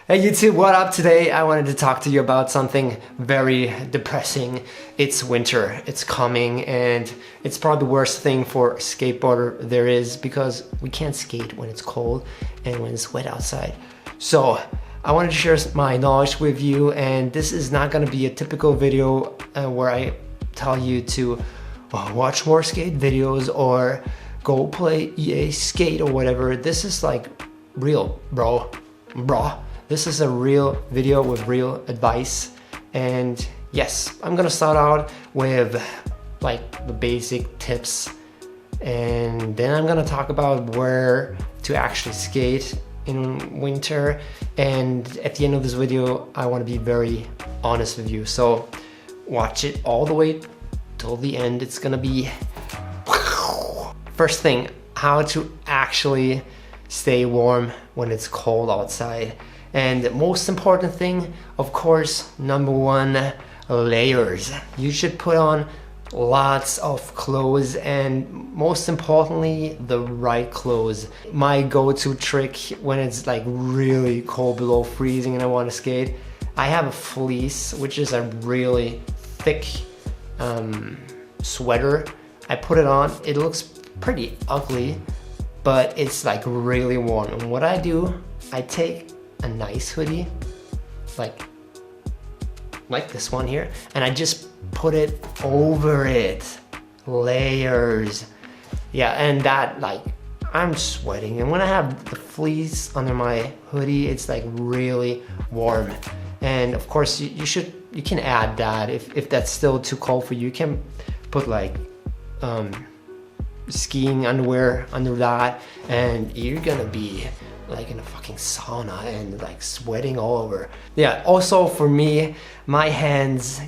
Hey YouTube, what up? Today I wanted to talk to you about something very depressing. It's winter, it's coming, and it's probably the worst thing for a skateboarder there is because we can't skate when it's cold and when it's wet outside. So I wanted to share my knowledge with you, and this is not going to be a typical video where I tell you to watch more skate videos or go play EA Skate or whatever. This is like real, bro. This is a real video with real advice, and yes, I'm gonna start out with like the basic tips, and then I'm gonna talk about where to actually skate in winter, and at the end of this video I want to be very honest with you, so watch it all the way till the end. It's gonna be first thing, how to actually stay warm when it's cold outside. And the most important thing, of course, number one, layers. You should put on lots of clothes, and most importantly, the right clothes. My go-to trick when it's like really cold below freezing and I want to skate, I have a fleece, which is a really thick sweater. I put it on, it looks pretty ugly, but it's like really warm. And what I do, I take a nice hoodie, like this one here, and I just put it over it. Layers. Yeah, and that, like, I'm sweating, and when I have the fleece under my hoodie, it's like really warm. And of course you can add that if that's still too cold for you. You can put like skiing underwear under that, and you're gonna be like in a fucking sauna and like sweating all over. Yeah, also for me, my hands,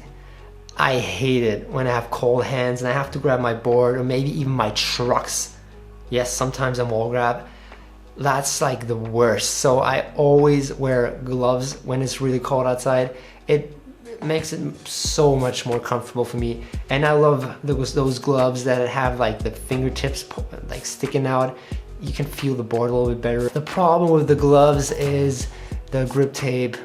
I hate it when I have cold hands and I have to grab my board or maybe even my trucks. Yes, sometimes I'm wall grab. That's like the worst. So I always wear gloves when it's really cold outside. It makes it so much more comfortable for me, and I love those gloves that have like the fingertips like sticking out. You can feel the board a little bit better. The problem with the gloves is the grip tape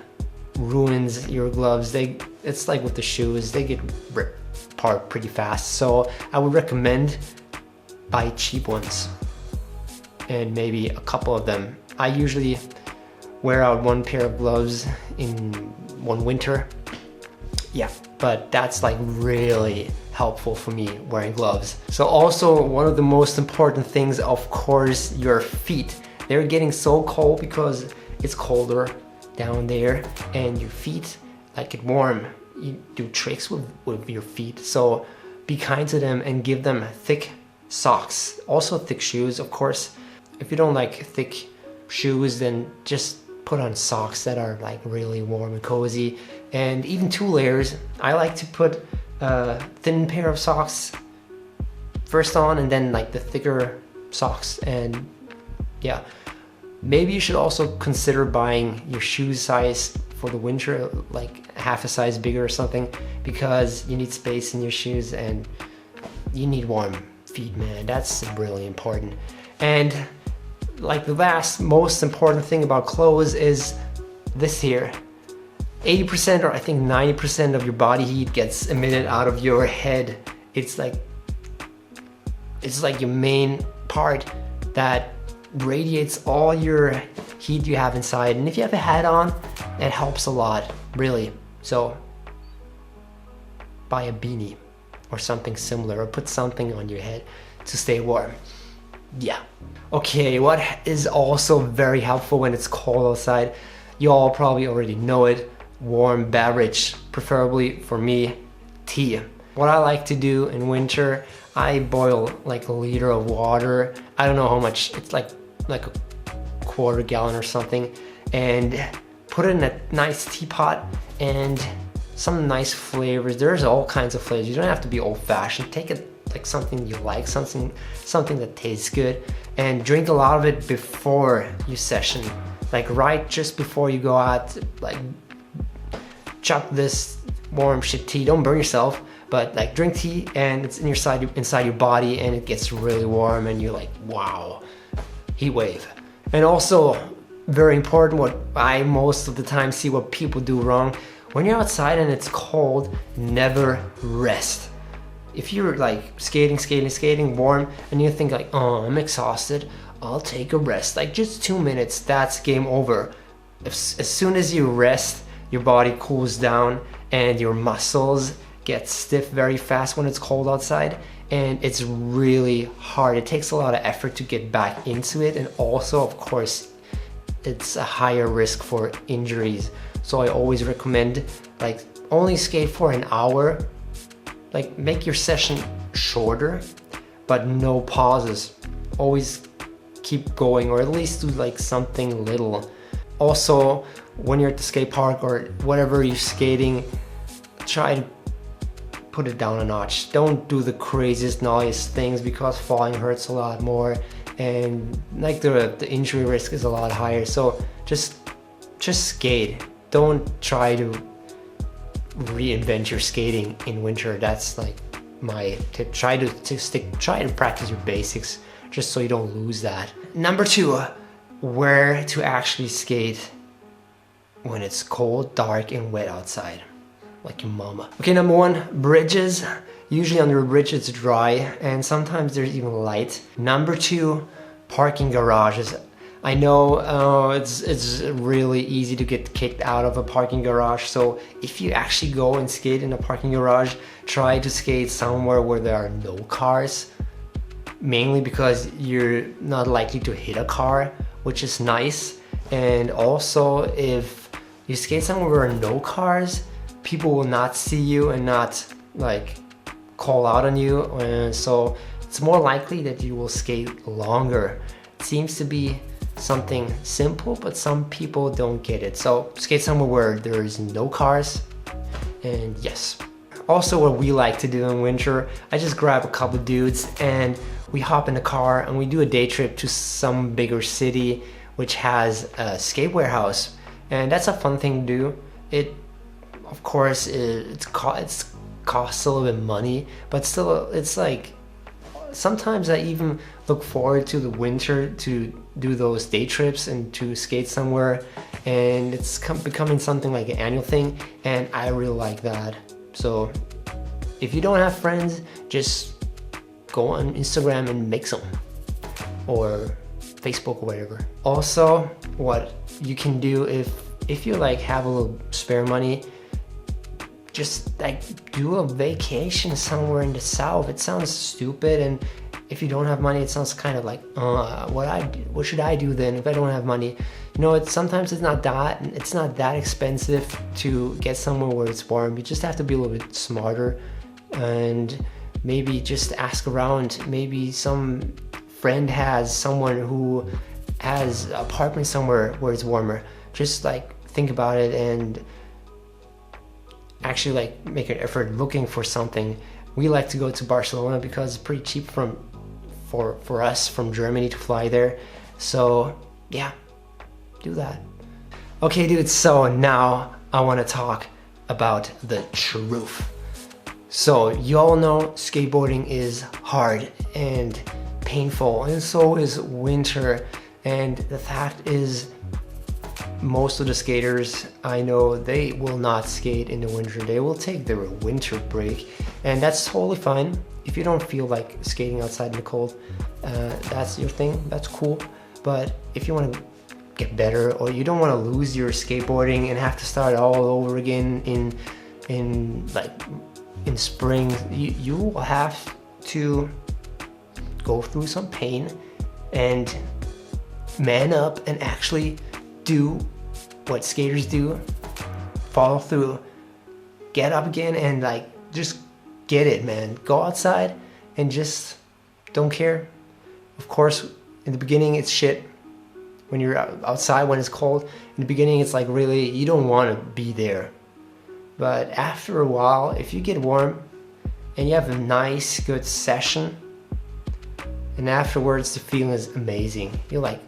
ruins your gloves. It's like with the shoes, they get ripped apart pretty fast. So I would recommend buy cheap ones and maybe a couple of them. I usually wear out one pair of gloves in one winter. Yeah, but that's like really helpful for me wearing gloves. So also one of the most important things, of course, your feet. They're getting so cold because it's colder down there, and your feet like it warm. You do tricks with your feet, so be kind to them and give them thick socks. Also thick shoes, of course. If you don't like thick shoes, then just put on socks that are like really warm and cozy, and even 2 layers. I like to put a thin pair of socks first on and then like the thicker socks. And yeah, maybe you should also consider buying your shoe size for the winter, like half a size bigger or something, because you need space in your shoes and you need warm feet, man. That's really important. And like the last most important thing about clothes is this here. 80% or I think 90% of your body heat gets emitted out of your head. It's like your main part that radiates all your heat you have inside. And if you have a hat on, it helps a lot, really. So buy a beanie or something similar, or put something on your head to stay warm. Yeah. Okay, what is also very helpful when it's cold outside, you all probably already know it, warm beverage, preferably for me, tea. What I like to do in winter, I boil like a liter of water. I don't know how much, it's like a quarter gallon or something, and put it in a nice teapot, and some nice flavors. There's all kinds of flavors. You don't have to be old-fashioned. Take it like something you like, something that tastes good, and drink a lot of it before you session, like right just before you go out. Like chug this warm shit tea. Don't burn yourself, but like drink tea and it's inside your body, and it gets really warm and you're like, wow, heat wave. And also very important, what I most of the time see what people do wrong. When you're outside and it's cold, never rest. If you're like skating warm and you think like, oh, I'm exhausted, I'll take a rest, like just 2 minutes, that's game over. As soon as you rest, your body cools down and your muscles get stiff very fast when it's cold outside, and it's really hard. It takes a lot of effort to get back into it, and also of course it's a higher risk for injuries. So I always recommend like only skate for an hour, like make your session shorter but no pauses. Always keep going, or at least do like something little. Also, when you're at the skate park or whatever you're skating, try to put it down a notch. Don't do the craziest, gnarliest things, because falling hurts a lot more, and like the injury risk is a lot higher. So just skate. Don't try to reinvent your skating in winter. That's like my tip. Try to practice your basics just so you don't lose that. Number 2, where to actually skate when it's cold, dark, and wet outside, like your mama. Okay, number 1, bridges. Usually under a bridge it's dry, and sometimes there's even light. Number 2, parking garages. I know it's really easy to get kicked out of a parking garage, so if you actually go and skate in a parking garage, try to skate somewhere where there are no cars, mainly because you're not likely to hit a car, which is nice. And also, if you skate somewhere where there are no cars, people will not see you and not like call out on you, so it's more likely that you will skate longer. It seems to be something simple, but some people don't get it. So skate somewhere where there's no cars, and yes. Also, what we like to do in winter, I just grab a couple dudes and we hop in the car and we do a day trip to some bigger city which has a skate warehouse, and that's a fun thing to do. It, of course, it costs a little bit of money, but still, it's like, sometimes I even look forward to the winter to do those day trips and to skate somewhere, and it's becoming something like an annual thing, and I really like that. So if you don't have friends, just go on Instagram and make some, or Facebook or whatever. Also, what you can do if you like have a little spare money, just like do a vacation somewhere in the south. It sounds stupid, and if you don't have money, it sounds kind of like what should I do then if I don't have money? You know, sometimes it's not that expensive to get somewhere where it's warm. You just have to be a little bit smarter, and maybe just ask around. Maybe some friend has someone who has an apartment somewhere where it's warmer. Just like think about it and actually like make an effort looking for something. We like to go to Barcelona because it's pretty cheap for us from Germany to fly there. So yeah, do that. Okay dudes, so now I want to talk about the truth. So you all know skateboarding is hard and painful, and so is winter. And the fact is, most of the skaters I know, they will not skate in the winter. They will take their winter break, and that's totally fine. If you don't feel like skating outside in the cold, that's your thing, that's cool. But if you want to get better, or you don't want to lose your skateboarding and have to start all over again in spring, you will have to go through some pain and man up and actually do what skaters do. Follow through, get up again, and like just get it, man. Go outside and just don't care. Of course, in the beginning it's shit when you're outside when it's cold. In the beginning it's like really, you don't want to be there. But after a while, if you get warm and you have a nice good session, and afterwards the feeling is amazing. You're like,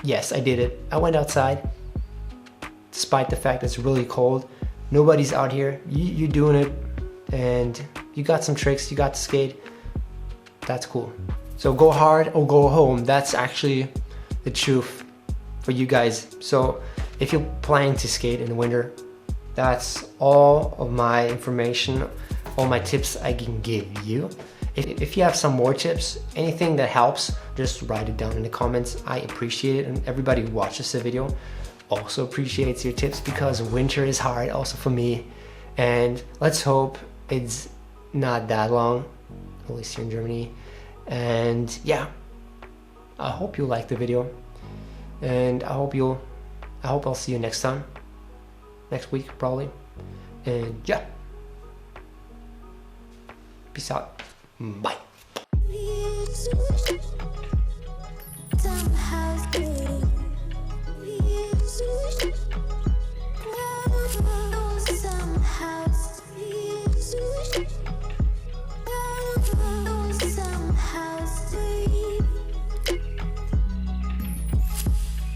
yes, I did it. I went outside despite the fact it's really cold. Nobody's out here. You're doing it, and you got some tricks, you got to skate. That's cool. So go hard or go home. That's actually the truth for you guys. So if you're planning to skate in the winter, that's all of my information, all my tips I can give you. If you have some more tips, anything that helps, just write it down in the comments. I appreciate it, and everybody who watches the video also appreciates your tips, because winter is hard also for me. And let's hope it's not that long, at least here in Germany. And yeah, I hope you liked the video, and I hope I'll see you next time, next week probably. And yeah, peace out. Bye.